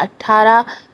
18।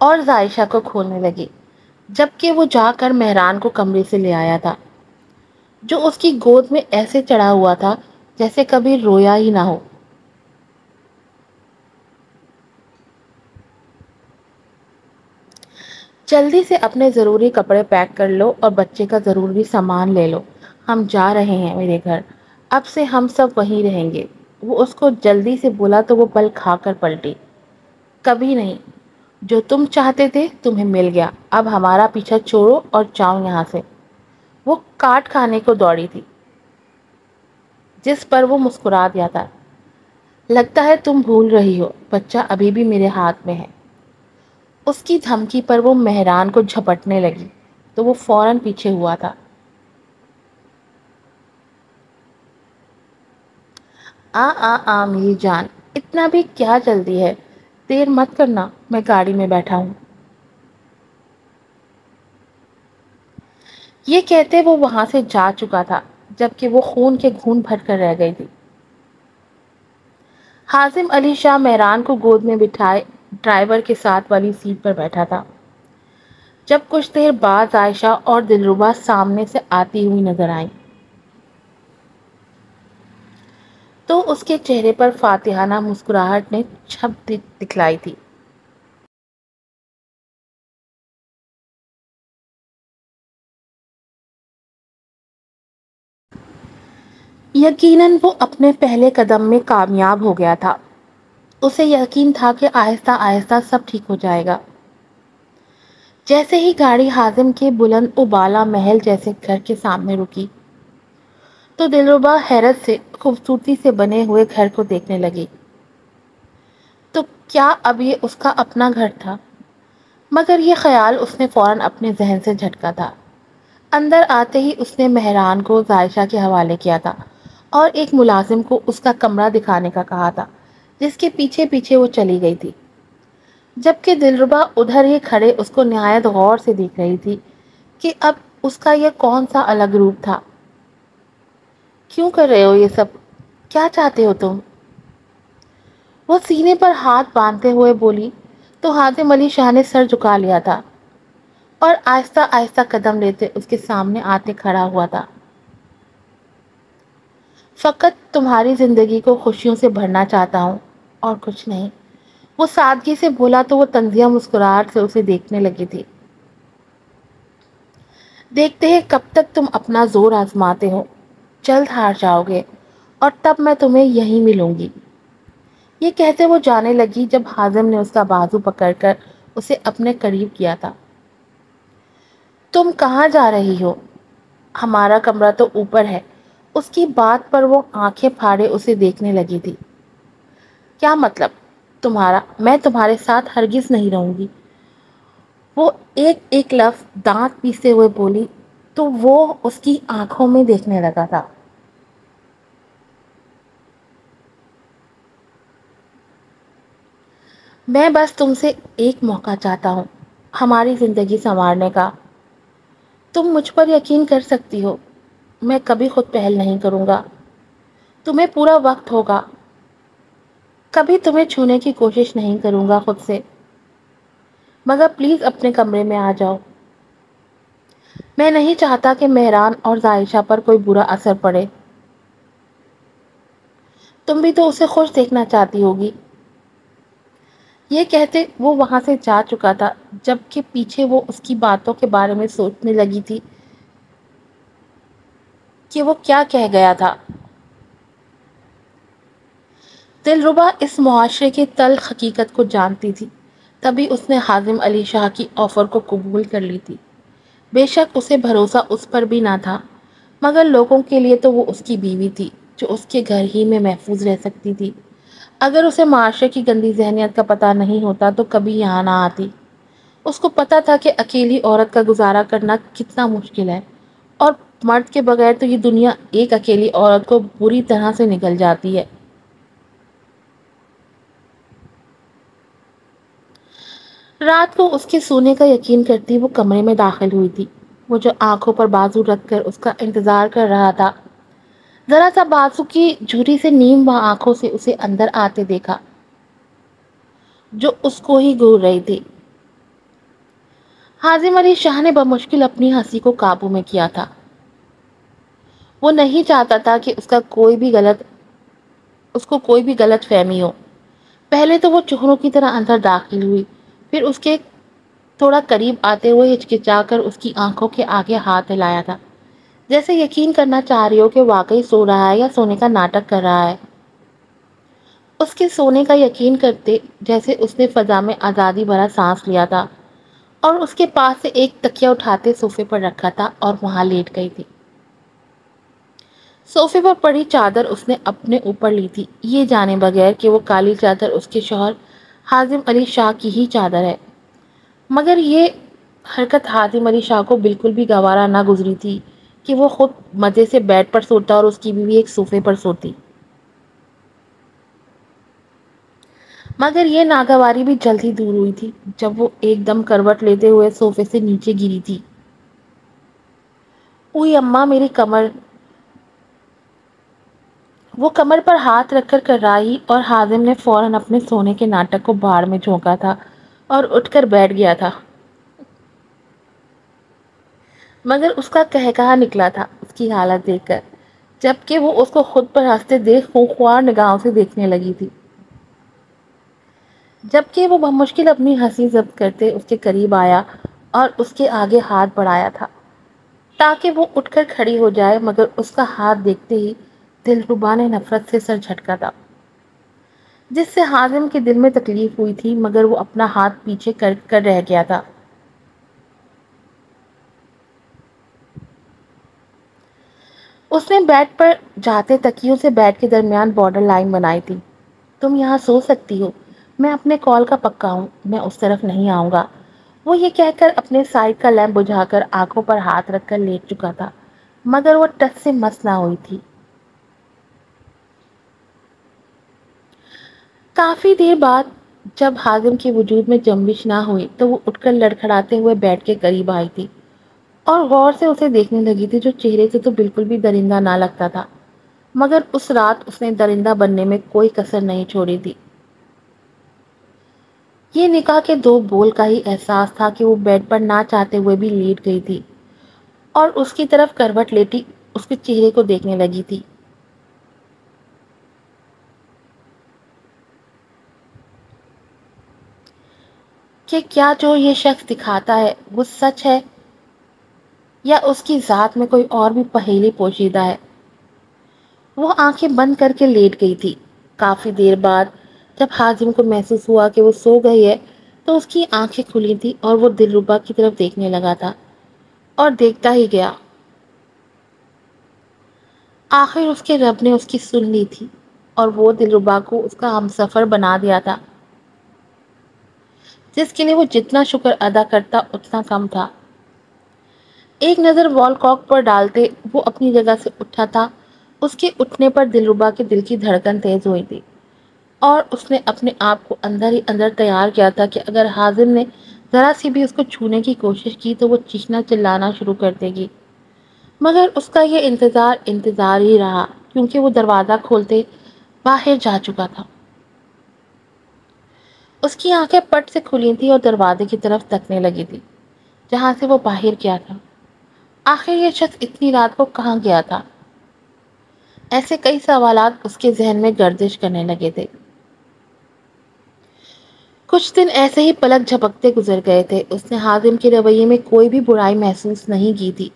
اور ظائشہ کو کھولنے لگی، جبکہ وہ جا کر مہران کو کمرے سے لے آیا تھا، جو اس کی گود میں ایسے چڑھا ہوا تھا جیسے کبھی رویا ہی نہ ہو۔ جلدی سے اپنے ضروری کپڑے پیک کر لو اور بچے کا ضروری سامان لے لو، ہم جا رہے ہیں میرے گھر، اب سے ہم سب وہیں رہیں گے۔ وہ اس کو جلدی سے بولا تو وہ پل کھا کر پلٹی۔ کبھی نہیں، جو تم چاہتے تھے تمہیں مل گیا، اب ہمارا پیچھا چھوڑو اور جاؤ یہاں سے۔ وہ کاٹ کھانے کو دوڑی تھی، جس پر وہ مسکرا دیا تھا۔ لگتا ہے تم بھول رہی ہو، بچہ ابھی بھی میرے ہاتھ میں ہے۔ اس کی دھمکی پر وہ مہران کو جھپٹنے لگی تو وہ فوراً پیچھے ہوا تھا۔ میری جان، اتنا بھی کیا جلدی ہے، دیر مت کرنا، میں گاڑی میں بیٹھا ہوں۔ یہ کہتے وہ وہاں سے جا چکا تھا، جبکہ وہ خون کے گھون بھر کر رہ گئی تھی۔ حازم علی شاہ مہران کو گود میں بٹھائے ڈرائیور کے ساتھ والی سیٹ پر بیٹھا تھا، جب کچھ دیر بعد عائشہ اور دلربا سامنے سے آتی ہوئی نظر آئیں تو اس کے چہرے پر فاتحانہ مسکراہٹ نے چھپ دکھلائی تھی۔ یقیناً وہ اپنے پہلے قدم میں کامیاب ہو گیا تھا۔ اسے یقین تھا کہ آہستہ آہستہ سب ٹھیک ہو جائے گا۔ جیسے ہی گاڑی حازم کے بلند و بالا محل جیسے گھر کے سامنے رکی تو دلربا حیرت سے خوبصورتی سے بنے ہوئے گھر کو دیکھنے لگی۔ تو کیا اب یہ اس کا اپنا گھر تھا؟ مگر یہ خیال اس نے فوراً اپنے ذہن سے جھٹکا تھا۔ اندر آتے ہی اس نے مہران کو عائشہ کے حوالے کیا تھا اور ایک ملازم کو اس کا کمرہ دکھانے کا کہا تھا، جس کے پیچھے پیچھے وہ چلی گئی تھی، جبکہ دلربا ادھر ہی کھڑے اس کو نہایت غور سے دیکھ رہی تھی کہ اب اس کا یہ کون سا الگ روپ تھا۔ کیوں کر رہے ہو یہ سب؟ کیا چاہتے ہو تم؟ وہ سینے پر ہاتھ باندھتے ہوئے بولی تو حازم علی شاہ نے سر جھکا لیا تھا اور آہستہ آہستہ قدم لیتے اس کے سامنے آتے کھڑا ہوا تھا۔ فقط تمہاری زندگی کو خوشیوں سے بھرنا چاہتا ہوں اور کچھ نہیں، وہ سادگی سے بولا تو وہ طنزیہ مسکراہٹ سے اسے دیکھنے لگی تھی۔ دیکھتے ہیں کب تک تم اپنا زور آزماتے ہو، جلد ہار جاؤ گے اور تب میں تمہیں یہیں ملوں گی۔ یہ کہتے وہ جانے لگی جب حازم نے اس کا بازو پکڑ کر اسے اپنے قریب کیا تھا۔ تم کہاں جا رہی ہو؟ ہمارا کمرہ تو اوپر ہے۔ اس کی بات پر وہ آنکھیں پھاڑے اسے دیکھنے لگی تھی۔ کیا مطلب تمہارا؟ میں تمہارے ساتھ ہرگز نہیں رہوں گی، وہ ایک ایک لفظ دانت پیستے ہوئے بولی تو وہ اس کی آنکھوں میں دیکھنے لگا تھا۔ میں بس تم سے ایک موقع چاہتا ہوں ہماری زندگی سنوارنے کا۔ تم مجھ پر یقین کر سکتی ہو، میں کبھی خود پہل نہیں کروں گا، تمہیں پورا وقت ہوگا، کبھی تمہیں چھونے کی کوشش نہیں کروں گا خود سے، مگر پلیز اپنے کمرے میں آ جاؤ۔ میں نہیں چاہتا کہ مہران اور عائشہ پر کوئی برا اثر پڑے۔ تم بھی تو اسے خوش دیکھنا چاہتی ہوگی۔ یہ کہتے وہ وہاں سے جا چکا تھا، جبکہ پیچھے وہ اس کی باتوں کے بارے میں سوچنے لگی تھی کہ وہ کیا کہہ گیا تھا۔ دلربا اس معاشرے کی تلخ حقیقت کو جانتی تھی، تبھی اس نے حازم علی شاہ کی آفر کو قبول کر لی تھی۔ بے شک اسے بھروسہ اس پر بھی نہ تھا، مگر لوگوں کے لیے تو وہ اس کی بیوی تھی جو اس کے گھر ہی میں محفوظ رہ سکتی تھی۔ اگر اسے معاشرے کی گندی ذہنیت کا پتہ نہیں ہوتا تو کبھی یہاں نہ آتی۔ اس کو پتہ تھا کہ اکیلی عورت کا گزارا کرنا کتنا مشکل ہے، اور مرد کے بغیر تو یہ دنیا ایک اکیلی عورت کو بری طرح سے نگل جاتی ہے۔ رات کو اس کے سونے کا یقین کرتی وہ کمرے میں داخل ہوئی تھی۔ وہ جو آنکھوں پر بازو رکھ کر اس کا انتظار کر رہا تھا، ذرا سا بازو کی جھری سے نیم و آنکھوں سے اسے اندر آتے دیکھا، جو اس کو ہی گھور رہی تھی۔ حازم علی شاہ نے بمشکل اپنی ہنسی کو قابو میں کیا تھا۔ وہ نہیں چاہتا تھا کہ اس کو کوئی بھی غلط فہمی ہو۔ پہلے تو وہ چوہنوں کی طرح اندر داخل ہوئی، پھر اس کے تھوڑا قریب آتے ہوئے ہچکچا کر اس کی آنکھوں کے آگے ہاتھ ہلایا تھا، جیسے یقین کرنا چاہ رہی ہو کہ واقعی سو رہا ہے یا سونے کا ناٹک کر رہا ہے۔ اس کے سونے کا یقین کرتے جیسے اس نے فضا میں آزادی بھرا سانس لیا تھا، اور اس کے پاس سے ایک تکیہ اٹھاتے صوفے پر رکھا تھا اور وہاں لیٹ گئی تھی۔ صوفے پر پڑی چادر اس نے اپنے اوپر لی تھی، یہ جانے بغیر کہ وہ کالی چادر اس کے شوہر حازم علی شاہ کی ہی چادر ہے۔ مگر یہ حرکت حازم علی شاہ کو بالکل بھی گوارا نہ گزری تھی کہ وہ خود مزے سے بیڈ پر سوتا اور اس کی بیوی ایک صوفے پر سوتی۔ مگر یہ ناگواری بھی جلد ہی دور ہوئی تھی جب وہ ایک دم کروٹ لیتے ہوئے صوفے سے نیچے گری تھی۔ اوئی اماں میری کمر! وہ کمر پر ہاتھ رکھ کر کرائی اور حازم نے فوراً اپنے سونے کے ناٹک کو بھاڑ میں جھونکا تھا اور اٹھ کر بیٹھ گیا تھا۔ مگر اس کا قہقہا نکلا تھا اس کی حالت دیکھ کر، جبکہ وہ اس کو خود پر ہنستے دیکھ خونخوار نگاہوں سے دیکھنے لگی تھی۔ جبکہ وہ بمشکل اپنی ہنسی ضبط کرتے اس کے قریب آیا اور اس کے آگے ہاتھ بڑھایا تھا تاکہ وہ اٹھ کر کھڑی ہو جائے، مگر اس کا ہاتھ دیکھتے ہی دلربا نے نفرت سے سر جھٹکا تھا، جس سے حازم کے دل میں تکلیف ہوئی تھی، مگر وہ اپنا ہاتھ پیچھے کر رہ گیا تھا۔ اس نے بیڈ پر جاتے تکیوں سے بیڈ کے درمیان بارڈر لائن بنائی تھی۔ تم یہاں سو سکتی ہو، میں اپنے کال کا پکا ہوں، میں اس طرف نہیں آؤں گا۔ وہ یہ کہہ کر اپنے سائیڈ کا لیمپ بجھا کر آنکھوں پر ہاتھ رکھ کر لیٹ چکا تھا، مگر وہ ٹس سے مس نہ ہوئی تھی۔ کافی دیر بعد جب حازم کے وجود میں جنبش نہ ہوئی تو وہ اٹھ کر لڑکھڑاتے ہوئے بیڈ کے قریب آئی تھی اور غور سے اسے دیکھنے لگی تھی، جو چہرے سے تو بالکل بھی درندہ نہ لگتا تھا، مگر اس رات اس نے درندہ بننے میں کوئی کسر نہیں چھوڑی تھی۔ یہ نکاح کے دو بول کا ہی احساس تھا کہ وہ بیڈ پر نہ چاہتے ہوئے بھی لیٹ گئی تھی اور اس کی طرف کروٹ لیٹی اس کے چہرے کو دیکھنے لگی تھی۔ کہ کیا جو یہ شخص دکھاتا ہے وہ سچ ہے یا اس کی ذات میں کوئی اور بھی پہیلی پوشیدہ ہے؟ وہ آنکھیں بند کر کے لیٹ گئی تھی۔ کافی دیر بعد جب حازم کو محسوس ہوا کہ وہ سو گئی ہے تو اس کی آنکھیں کھلی تھی اور وہ دلربا کی طرف دیکھنے لگا تھا اور دیکھتا ہی گیا۔ آخر اس کے رب نے اس کی سن لی تھی اور وہ دلربا کو اس کا ہمسفر بنا دیا تھا، جس کے لیے وہ جتنا شکر ادا کرتا اتنا کم تھا۔ ایک نظر وال کاک پر ڈالتے وہ اپنی جگہ سے اٹھا تھا۔ اس کے اٹھنے پر دلربا کے دل کی دھڑکن تیز ہوئی تھی اور اس نے اپنے آپ کو اندر ہی اندر تیار کیا تھا کہ اگر حازم نے ذرا سی بھی اس کو چھونے کی کوشش کی تو وہ چیخنا چلانا شروع کر دے گی۔ مگر اس کا یہ انتظار ہی رہا، کیونکہ وہ دروازہ کھولتے باہر جا چکا تھا۔ اس کی آنکھیں پٹ سے کھلی تھی اور دروازے کی طرف تکنے لگی تھی جہاں سے وہ باہر کیا تھا۔ آخر یہ شخص اتنی رات کو کہاں گیا تھا؟ ایسے کئی سوالات اس کے ذہن میں گردش کرنے لگے تھے۔ کچھ دن ایسے ہی پلک جھپکتے گزر گئے تھے۔ اس نے حازم کے رویے میں کوئی بھی برائی محسوس نہیں کی تھی،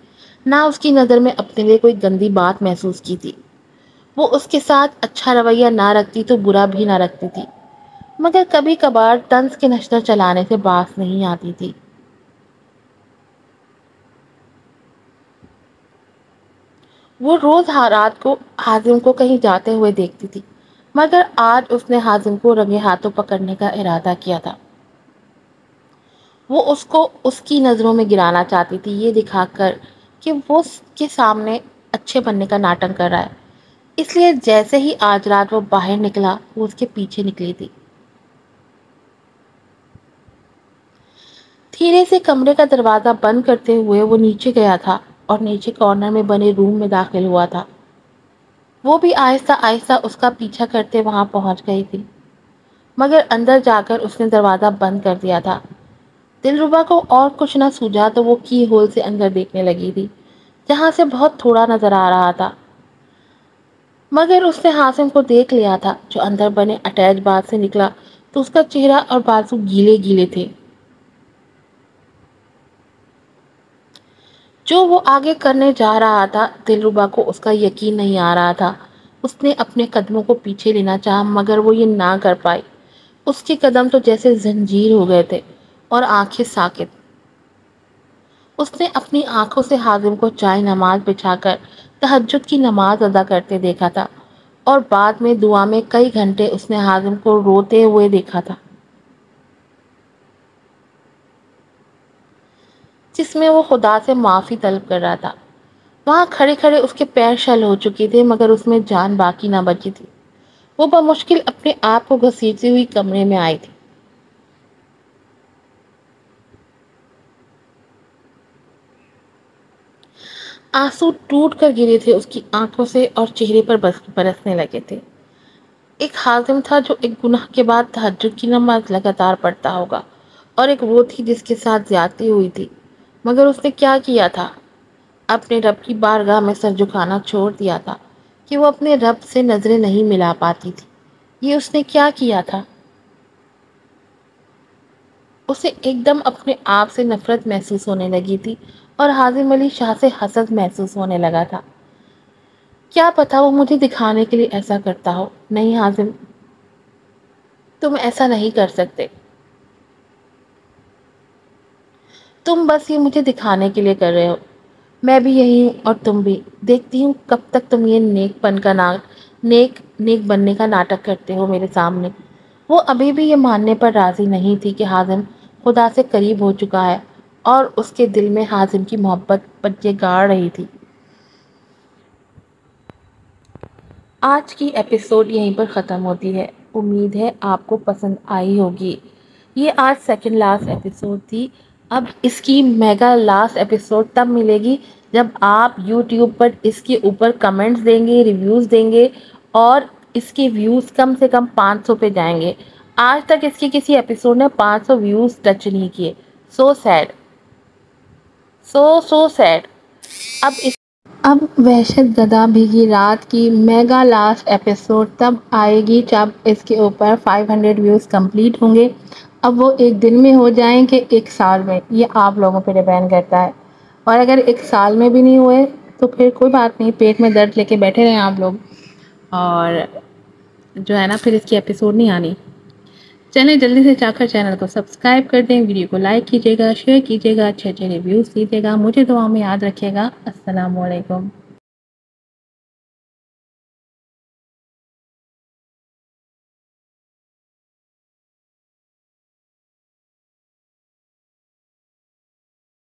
نہ اس کی نظر میں اپنے لیے کوئی گندی بات محسوس کی تھی۔ وہ اس کے ساتھ اچھا رویہ نہ رکھتی تو برا بھی نہ رکھتی تھی، مگر کبھی کبھار طنز کے نشتر چلانے سے باز نہیں آتی تھی۔ وہ روز رات کو حازم کو کہیں جاتے ہوئے دیکھتی تھی، مگر آج اس نے حازم کو رنگے ہاتھوں پکڑنے کا ارادہ کیا تھا۔ وہ اس کو اس کی نظروں میں گرانا چاہتی تھی، یہ دکھا کر کہ وہ اس کے سامنے اچھے بننے کا ناٹک کر رہا ہے۔ اس لیے جیسے ہی آج رات وہ باہر نکلا وہ اس کے پیچھے نکلی تھی۔ دھیرے سے کمرے کا دروازہ بند کرتے ہوئے وہ نیچے گیا تھا اور نیچے کارنر میں بنے روم میں داخل ہوا تھا۔ وہ بھی آہستہ آہستہ اس کا پیچھا کرتے وہاں پہنچ گئی تھی، مگر اندر جا کر اس نے دروازہ بند کر دیا تھا دلربا کو اور کچھ نہ سوجا تو وہ کی ہول سے اندر دیکھنے لگی تھی، جہاں سے بہت تھوڑا نظر آ رہا تھا، مگر اس نے حاسم کو دیکھ لیا تھا جو اندر بنے اٹیچ باتھ سے نکلا تو اس کا چہرہ اور بازو گیلے گیلے تھے۔ جو وہ آگے کرنے جا رہا تھا دلربا کو اس کا یقین نہیں آ رہا تھا۔ اس نے اپنے قدموں کو پیچھے لینا چاہا مگر وہ یہ نہ کر پائی۔ اس کے قدم تو جیسے زنجیر ہو گئے تھے اور آنکھیں ساکت۔ اس نے اپنی آنکھوں سے حازم کو جائے نماز بچھا کر تہجد کی نماز ادا کرتے دیکھا تھا، اور بعد میں دعا میں کئی گھنٹے اس نے حازم کو روتے ہوئے دیکھا تھا، جس میں وہ خدا سے معافی طلب کر رہا تھا۔ وہاں کھڑے کھڑے اس کے پیر شل ہو چکے تھے مگر اس میں جان باقی نہ بچی تھی۔ وہ بمشکل اپنے آپ کو گھسیٹتی ہوئی کمرے میں آئی تھی۔ آنسو ٹوٹ کر گرے تھے اس کی آنکھوں سے اور چہرے پر برسنے لگے تھے۔ ایک حازم تھا جو ایک گناہ کے بعد تہجد کی نماز لگاتار پڑھتا ہوگا، اور ایک وہ تھی جس کے ساتھ زیادتی ہوئی تھی، مگر اس نے کیا کیا تھا؟ اپنے رب کی بارگاہ میں سر جھکانا چھوڑ دیا تھا کہ وہ اپنے رب سے نظریں نہیں ملا پاتی تھی۔ یہ اس نے کیا کیا تھا؟ اسے ایک دم اپنے آپ سے نفرت محسوس ہونے لگی تھی اور حازم علی شاہ سے حسد محسوس ہونے لگا تھا۔ کیا پتا وہ مجھے دکھانے کے لیے ایسا کرتا ہو۔ نہیں حازم، تم ایسا نہیں کر سکتے۔ تم بس یہ مجھے دکھانے کے لیے کر رہے ہو۔ میں بھی یہی ہوں اور تم بھی۔ دیکھتی ہوں کب تک تم یہ نیک بننے کا ناٹک کرتے ہو میرے سامنے۔ وہ ابھی بھی یہ ماننے پر راضی نہیں تھی کہ حازم خدا سے قریب ہو چکا ہے، اور اس کے دل میں حازم کی محبت پنجے گاڑ رہی تھی۔ آج کی ایپیسوڈ یہیں پر ختم ہوتی ہے۔ امید ہے آپ کو پسند آئی ہوگی۔ یہ آج سیکنڈ لاسٹ ایپیسوڈ تھی۔ اب اس کی میگا لاسٹ ایپیسوڈ تب ملے گی جب آپ یوٹیوب پر اس کے اوپر کمنٹس دیں گے، ریویوز دیں گے، اور اس کے ویوز کم سے کم 500 پہ جائیں گے۔ آج تک اس کی کسی ایپیسوڈ نے 500 ویوز ٹچ نہیں کیے۔ سو سیڈ، سو سیڈ۔ اب وحشت زدہ بھیگی رات کی میگا لاسٹ ایپیسوڈ تب آئے گی جب اس کے اوپر 500 ویوز کمپلیٹ ہوں گے۔ اب وہ ایک دن میں ہو جائیں کہ ایک سال میں، یہ آپ لوگوں پہ ڈیپینڈ کرتا ہے۔ اور اگر ایک سال میں بھی نہیں ہوئے تو پھر کوئی بات نہیں، پیٹ میں درد لے کے بیٹھے رہیں آپ لوگ، اور جو ہے نا پھر اس کی ایپیسوڈ نہیں آنی۔ چلیں جلدی سے جا کر چینل کو سبسکرائب کر دیں، ویڈیو کو لائک کیجیے گا، شیئر کیجیے گا، اچھے ریویوز دیجیے گا، مجھے دعاؤں میں یاد رکھیے گا۔ السلام علیکم۔